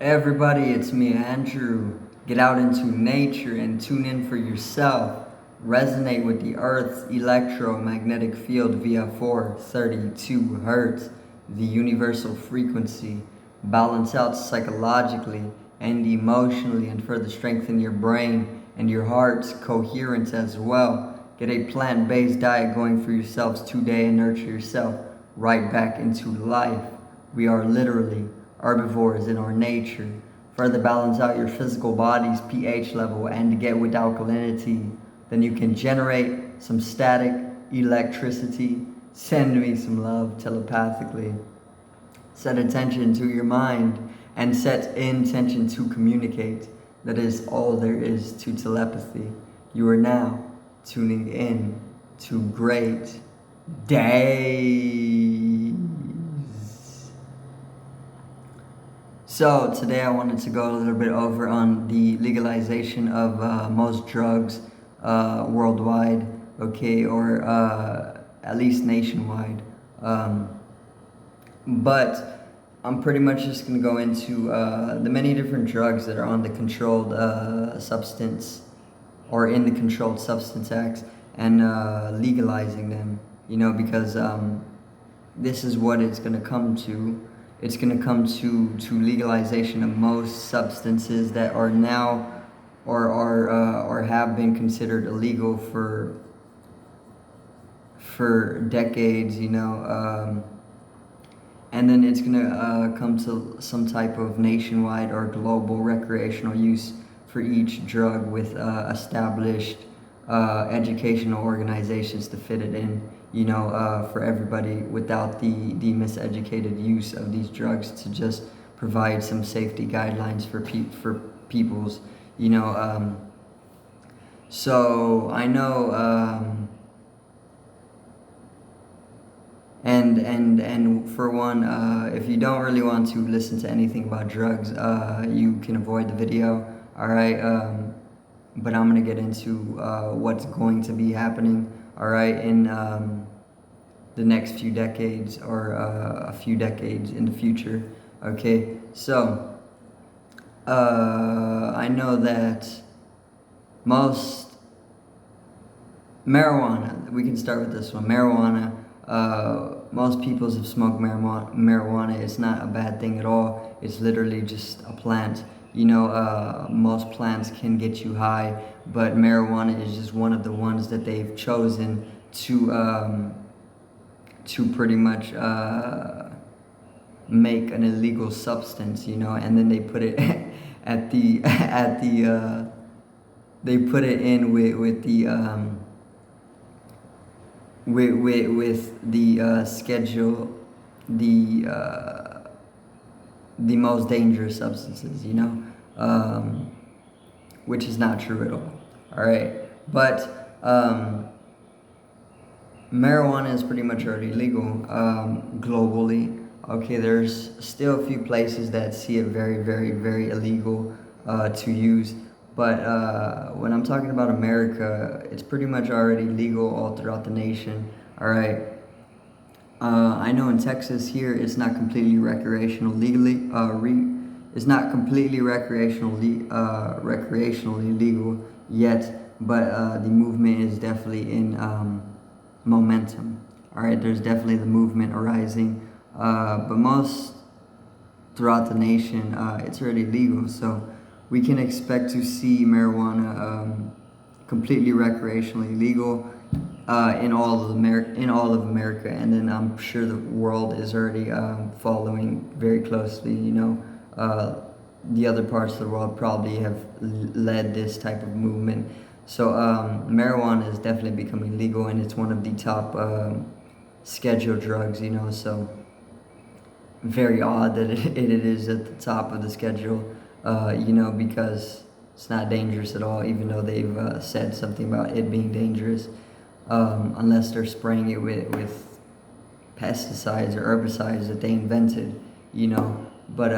Hey everybody, it's me, Andrew. Get out into nature and tune in for yourself. Resonate with the Earth's electromagnetic field via 432 Hertz, the universal frequency. Balance out psychologically and emotionally, and further strengthen your brain and your heart's coherence as well. Get a plant based diet going for yourselves today and nurture yourself right back into life. We are literally herbivores in our nature. Further balance out your physical body's pH level and to get with alkalinity. Then you can generate some static electricity. Send me some love telepathically. Set attention to your mind and set intention to communicate. That is all there is to telepathy. You are now tuning in to great days. So today I wanted to go a little bit over on the legalization of most drugs worldwide, okay, or at least nationwide. But I'm pretty much just going to go into the many different drugs that are on the controlled substance or in the Controlled Substance Acts and legalizing them, because this is what it's going to come to. It's going to come to legalization of most substances that are now or have been considered illegal for decades, and then it's going to come to some type of nationwide or global recreational use for each drug with established educational organizations to fit it in, for everybody without the miseducated use of these drugs, to just provide some safety guidelines for people's, so I know, and for one, if you don't really want to listen to anything about drugs, you can avoid the video. All right, but I'm gonna get into what's going to be happening. All right, in the next few decades or a few decades in the future. Okay, so I know that most marijuana. We can start with this one. Marijuana. Most people have smoked marijuana. It's not a bad thing at all. It's literally just a plant. Most plants can get you high, but marijuana is just one of the ones that they've chosen to pretty much make an illegal substance, and then they put it at the they put it in with the with the schedule, the most dangerous substances, which is not true at all. All right, but marijuana is pretty much already legal globally. Okay, there's still a few places that see it very, very, very illegal to use. But when I'm talking about America, it's pretty much already legal all throughout the nation. All right. I know in Texas here it's not completely recreational legally. It's not completely recreationally legal yet, but the movement is definitely in momentum. All right, there's definitely the movement arising, but most throughout the nation, it's already legal. So we can expect to see marijuana completely recreationally legal in all of America, and then I'm sure the world is already following very closely. The other parts of the world probably have led this type of movement. So marijuana is definitely becoming legal, and it's one of the top scheduled drugs. So very odd that it is at the top of the schedule. Because it's not dangerous at all, even though they've said something about it being dangerous, unless they're spraying it with pesticides or herbicides that they invented, But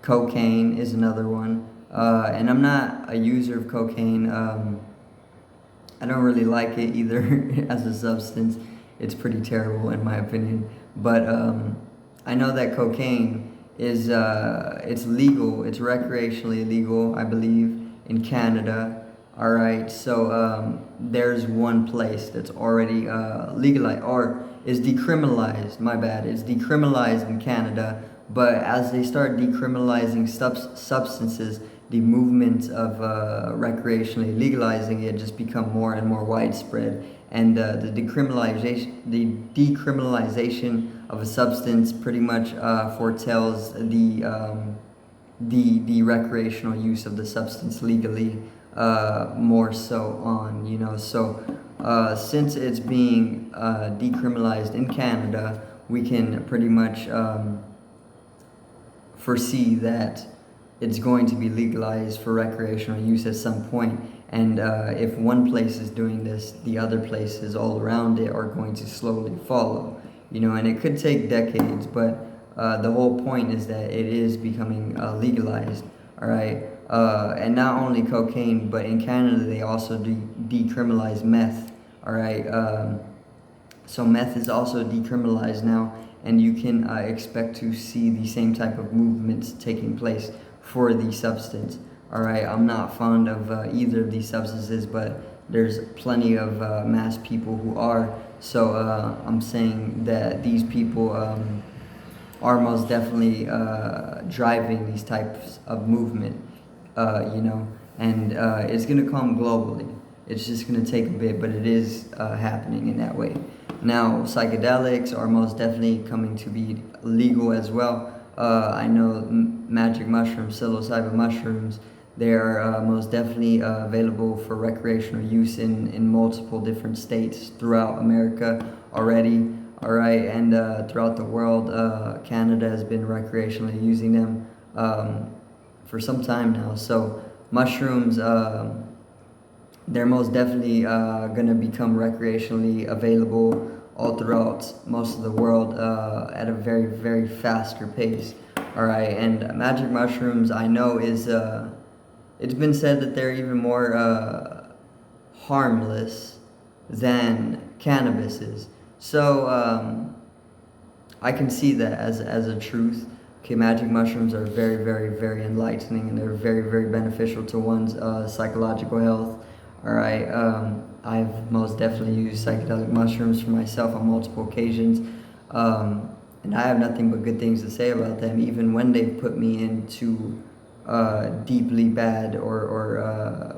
cocaine is another one, and I'm not a user of cocaine. I don't really like it either as a substance. It's pretty terrible in my opinion. But I know that cocaine is it's legal. It's recreationally legal, I believe, in Canada. All right, so there's one place that's already legalized or is decriminalized. My bad. It's decriminalized in Canada, but as they start decriminalizing substances, the movement of recreationally legalizing it just become more and more widespread. And the decriminalization of a substance pretty much foretells the recreational use of the substance legally, more so on, so since it's being decriminalized in Canada, we can pretty much foresee that it's going to be legalized for recreational use at some point. And if one place is doing this, the other places all around it are going to slowly follow. And it could take decades, but the whole point is that it is becoming legalized. All right, and not only cocaine, but in Canada they also decriminalize meth. All right, so meth is also decriminalized now, and you can expect to see the same type of movements taking place for the substance. All right, I'm not fond of either of these substances, but there's plenty of mass people who are. So I'm saying that these people are most definitely driving these types of movement, and it's gonna come globally. It's just gonna take a bit, but it is happening in that way. Now, psychedelics are most definitely coming to be legal as well. I know magic mushrooms, psilocybin mushrooms, they are most definitely available for recreational use in multiple different states throughout America already. All right, and throughout the world, Canada has been recreationally using them for some time now. So mushrooms, they're most definitely going to become recreationally available all throughout most of the world at a very, very faster pace. All right, and magic mushrooms, I know, is it's been said that they're even more harmless than cannabis is. So I can see that as a truth. Okay, magic mushrooms are very, very, very enlightening, and they're very, very beneficial to one's psychological health. All right, I've most definitely used psychedelic mushrooms for myself on multiple occasions, and I have nothing but good things to say about them, even when they put me into deeply bad or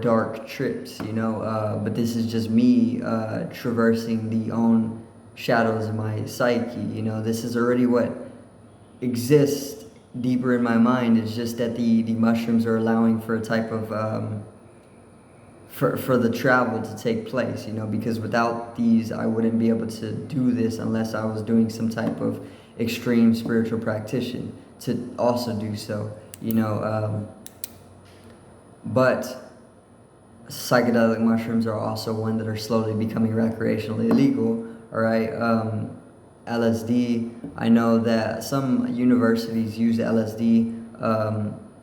dark trips, but this is just me traversing the own shadows of my psyche. This is already what exists deeper in my mind. It's just that the mushrooms are allowing for a type of for the travel to take place, because without these I wouldn't be able to do this unless I was doing some type of extreme spiritual practitioner to also do so, but psychedelic mushrooms are also one that are slowly becoming recreationally illegal. All right, LSD. I know that some universities use LSD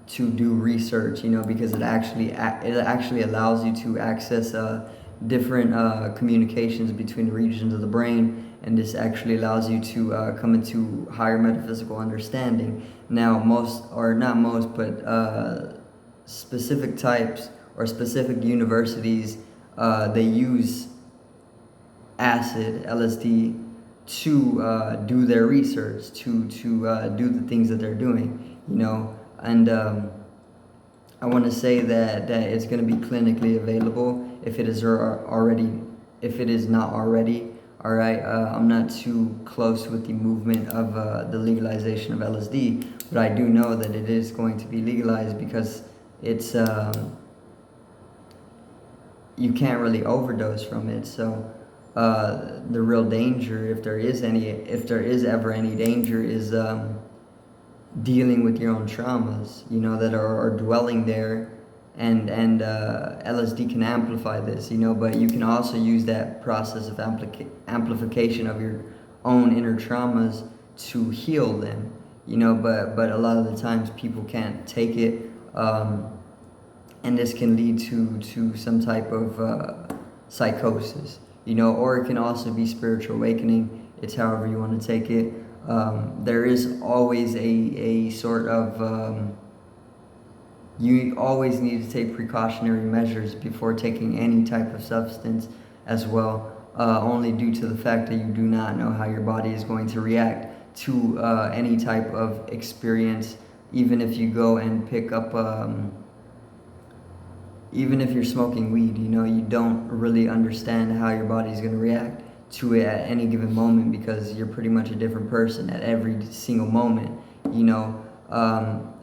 to do research, because it actually allows you to access different communications between regions of the brain, and this actually allows you to come into higher metaphysical understanding. Now, specific types or specific universities, they use acid, LSD, to do their research, to do the things that they're doing, and I want to say that it's going to be clinically available if it is not already. All right, I'm not too close with the movement of the legalization of LSD, but I do know that it is going to be legalized because it's you can't really overdose from it. So the real danger, if there is ever any danger, is dealing with your own traumas, that are dwelling there, and LSD can amplify this, but you can also use that process of amplification of your own inner traumas to heal them, but a lot of the times people can't take it, and this can lead to some type of psychosis, or it can also be spiritual awakening. It's however you want to take it. There is always a sort of you always need to take precautionary measures before taking any type of substance as well, only due to the fact that you do not know how your body is going to react to any type of experience. Even if you go and pick up, even if you're smoking weed, you don't really understand how your body is going to react to it at any given moment, because you're pretty much a different person at every single moment,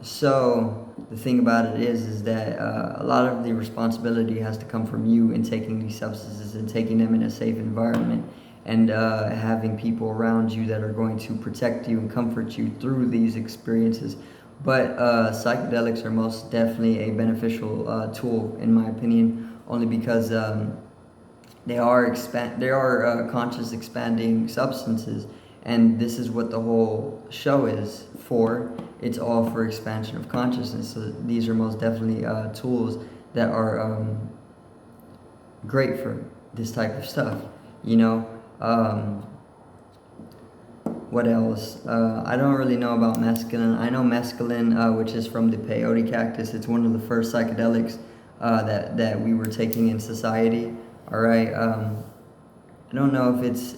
so the thing about it is that a lot of the responsibility has to come from you in taking these substances and taking them in a safe environment, and having people around you that are going to protect you and comfort you through these experiences. But psychedelics are most definitely a beneficial tool, in my opinion, only because they are conscious expanding substances, and this is what the whole show is for. It's all for expansion of consciousness. So these are most definitely tools that are great for this type of stuff. What else? I don't really know about mescaline. I know mescaline, which is from the peyote cactus. It's one of the first psychedelics that we were taking in society. All right. I don't know if it's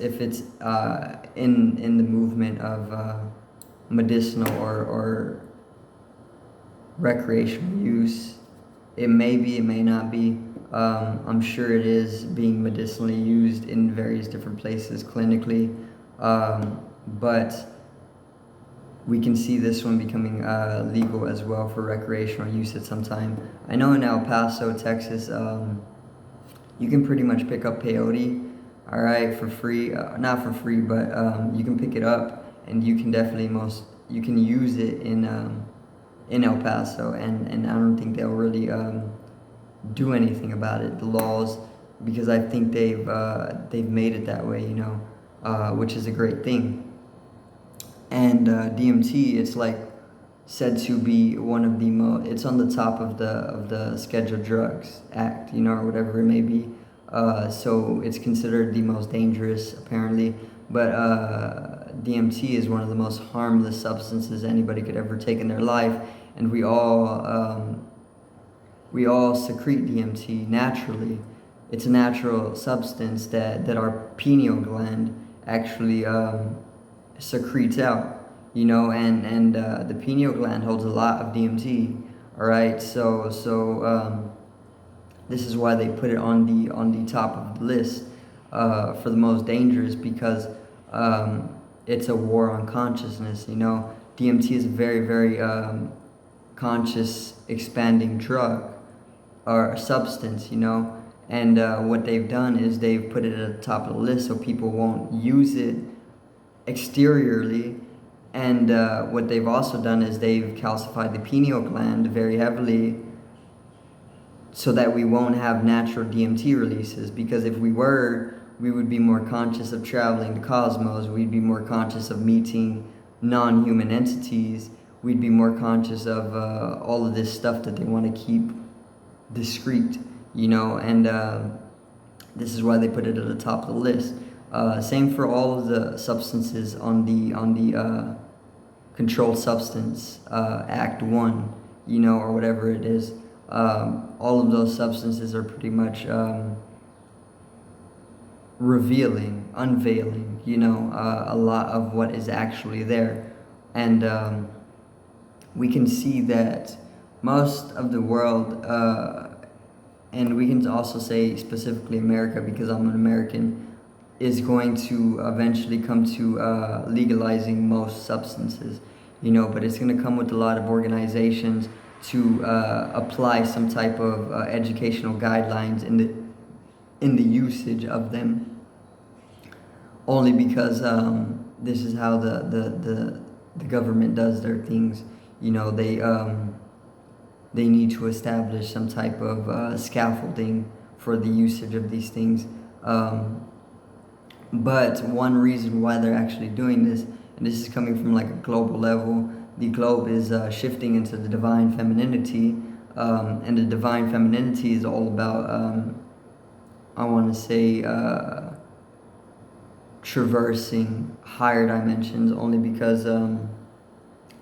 in the movement of medicinal or recreational use. It may be, it may not be. I'm sure it is being medicinally used in various different places clinically, but we can see this one becoming legal as well for recreational use at some time. I know in El Paso, Texas, you can pretty much pick up peyote, all right, for free. Not for free, but you can pick it up, and you can definitely you can use it in El Paso, and I don't think they'll really do anything about it, the laws, because I think they've made it that way, which is a great thing. And DMT, it's like said to be one of the it's on the top of the Scheduled Drugs Act, or whatever it may be. So it's considered the most dangerous, apparently. But DMT is one of the most harmless substances anybody could ever take in their life, and we all secrete DMT naturally. It's a natural substance that our pineal gland actually secretes out. And the pineal gland holds a lot of DMT. All right, so this is why they put it on the top of the list for the most dangerous, because it's a war on consciousness. DMT is a very, very conscious expanding drug or substance. And what they've done is they've put it at the top of the list so people won't use it exteriorly. And what they've also done is they've calcified the pineal gland very heavily so that we won't have natural DMT releases. Because if we were, we would be more conscious of traveling the cosmos. We'd be more conscious of meeting non-human entities. We'd be more conscious of all of this stuff that they want to keep discreet, and this is why they put it at the top of the list. Same for all of the substances on the Controlled Substance Act 1, or whatever it is. All of those substances are pretty much unveiling, a lot of what is actually there. And we can see that most of the world, and we can also say specifically America, because I'm an American, is going to eventually come to legalizing most substances, but it's going to come with a lot of organizations to apply some type of educational guidelines in the usage of them, only because this is how the government does their things. They need to establish some type of scaffolding for the usage of these things. But one reason why they're actually doing this, and this is coming from like a global level, the globe is shifting into the divine femininity, and the divine femininity is all about, I want to say, traversing higher dimensions only because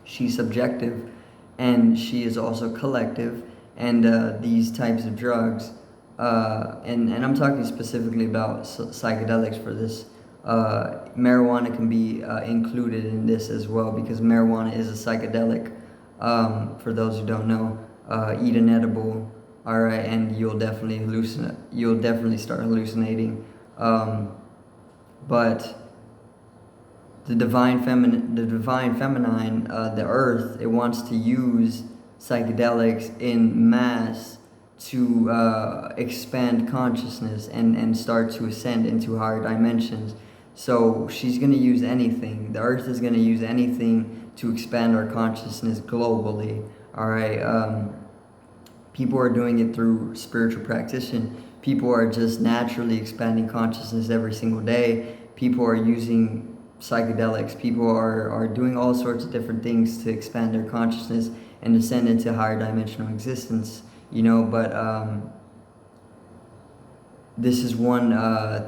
she's subjective and she is also collective. And these types of drugs, and I'm talking specifically about psychedelics for this. Marijuana can be included in this as well because marijuana is a psychedelic. For those who don't know, eat an edible, all right, and you'll definitely hallucinate. You'll definitely start hallucinating. But the divine feminine, the earth, it wants to use psychedelics in mass to expand consciousness and start to ascend into higher dimensions. So she's going to use anything. The earth is going to use anything to expand our consciousness globally. All right. People are doing it through spiritual practitioner. People are just naturally expanding consciousness every single day. People are using psychedelics. People are doing all sorts of different things to expand their consciousness and ascend into higher dimensional existence. But this is one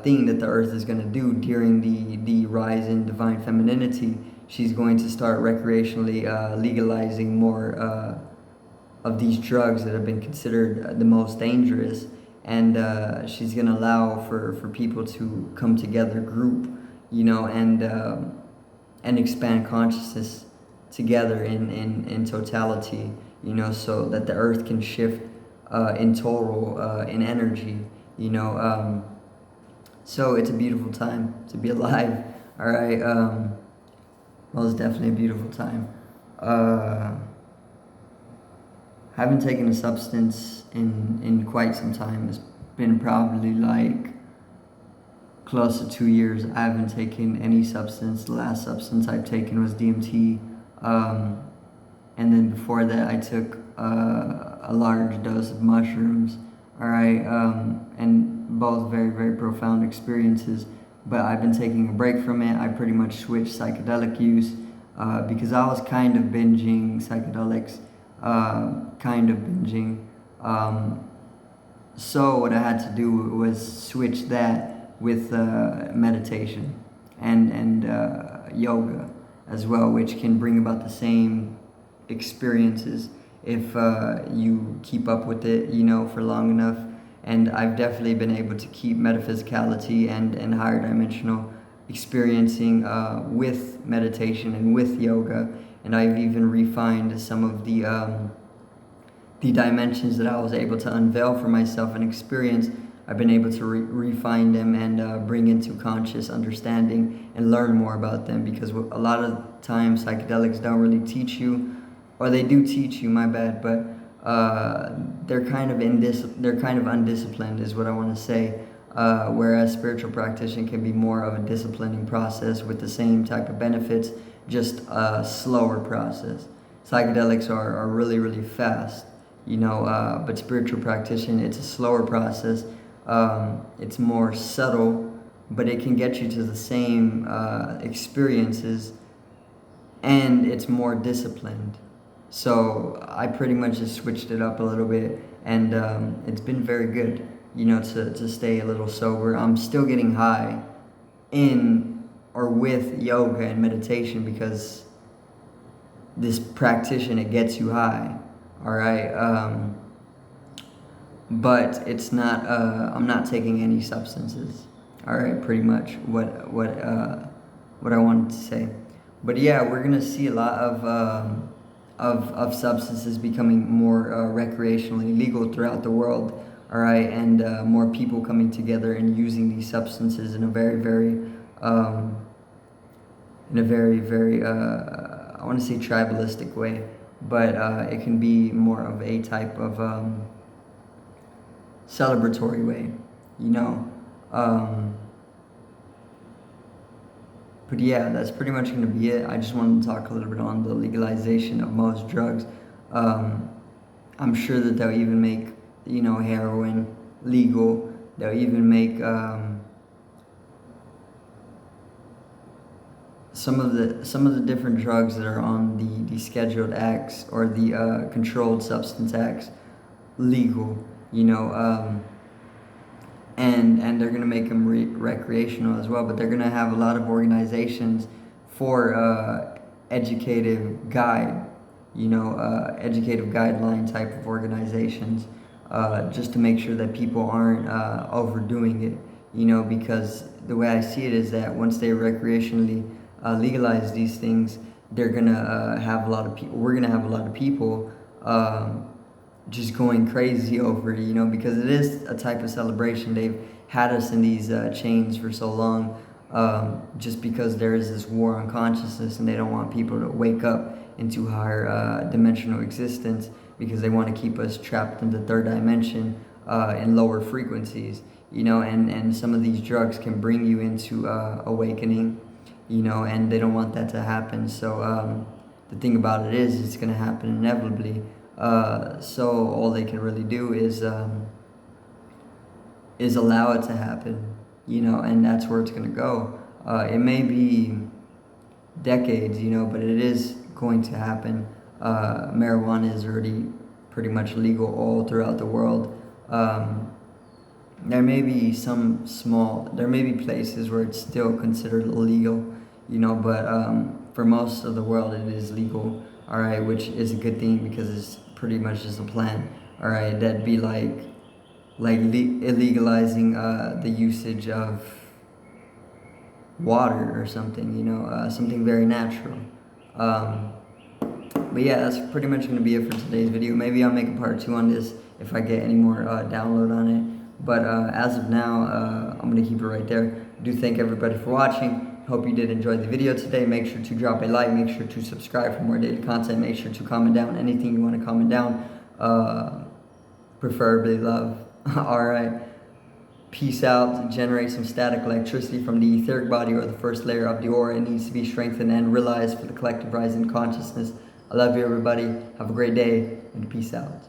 thing that the earth is going to do during the rise in divine femininity. She's going to start recreationally legalizing more of these drugs that have been considered the most dangerous, and she's going to allow for people to come together, group, and expand consciousness together in totality, so that the earth can shift in total in energy, so it's a beautiful time to be alive. All right. Well, it's definitely a beautiful time. Haven't taken a substance in quite some time. It's been probably like close to 2 years. I haven't taken any substance. The last substance I've taken was DMT. And then before that, I took a large dose of mushrooms. All right. And both very, very profound experiences. But I've been taking a break from it. I pretty much switched psychedelic use because I was kind of binging psychedelics. So what I had to do was switch that with meditation and yoga as well, which can bring about the same experiences if you keep up with it, for long enough. And I've definitely been able to keep metaphysicality and higher dimensional experiencing with meditation and with yoga. And I've even refined some of the dimensions that I was able to unveil for myself and experience. I've been able to refine them and bring into conscious understanding and learn more about them, because a lot of times psychedelics don't really teach you, or they do teach you, my bad, but they're kind of undisciplined is what I want to say. Whereas spiritual practitioner can be more of a disciplining process with the same type of benefits, just a slower process. Psychedelics are really, really fast, but spiritual practitioner, it's a slower process. It's more subtle, but it can get you to the same experiences, and it's more disciplined. So I pretty much just switched it up a little bit, and it's been very good, to stay a little sober. I'm still getting high in or with yoga and meditation because this practitioner, it gets you high, all right? But it's not, I'm not taking any substances, all right, pretty much what I wanted to say. But yeah, we're gonna see a lot of substances becoming more recreationally legal throughout the world, all right, and more people coming together and using these substances in a very, very, I want to say tribalistic way, but it can be more of a type of celebratory way, But yeah, that's pretty much going to be it. I just wanted to talk a little bit on the legalization of most drugs. I'm sure that they'll even make, heroin legal. They'll even make some of the different drugs that are on the Scheduled Acts or the Controlled Substance Acts legal. and they're gonna make them recreational as well. But they're gonna have a lot of organizations for educative guide, educative guideline type of organizations, just to make sure that people aren't overdoing it. Because the way I see it is that once they recreationally legalize these things, they're gonna have a lot of people. We're gonna have a lot of people just going crazy over it, because it is a type of celebration. They've had us in these chains for so long, just because there is this war on consciousness, and they don't want people to wake up into higher dimensional existence, because they want to keep us trapped in the third dimension in lower frequencies, and some of these drugs can bring you into awakening, and they don't want that to happen. So the thing about it is, it's going to happen inevitably. So all they can really do is allow it to happen, and that's where it's going to go. It may be decades, but it is going to happen. Marijuana is already pretty much legal all throughout the world. There may be there may be places where it's still considered illegal, but for most of the world it is legal, all right, which is a good thing, because it's pretty much just a plan, all right. That'd be like illegalizing the usage of water or something, something very natural. But yeah, that's pretty much going to be it for today's video. Maybe I'll make a part 2 on this if I get any more download on it. But as of now, I'm going to keep it right there. I do thank everybody for watching. Hope you did enjoy the video today. Make sure to drop a like. Make sure to subscribe for more daily content. Make sure to comment down anything you want to comment down. Preferably love. Alright. Peace out. Generate some static electricity from the etheric body or the first layer of the aura. It needs to be strengthened and realized for the collective rise in consciousness. I love you, everybody. Have a great day, and peace out.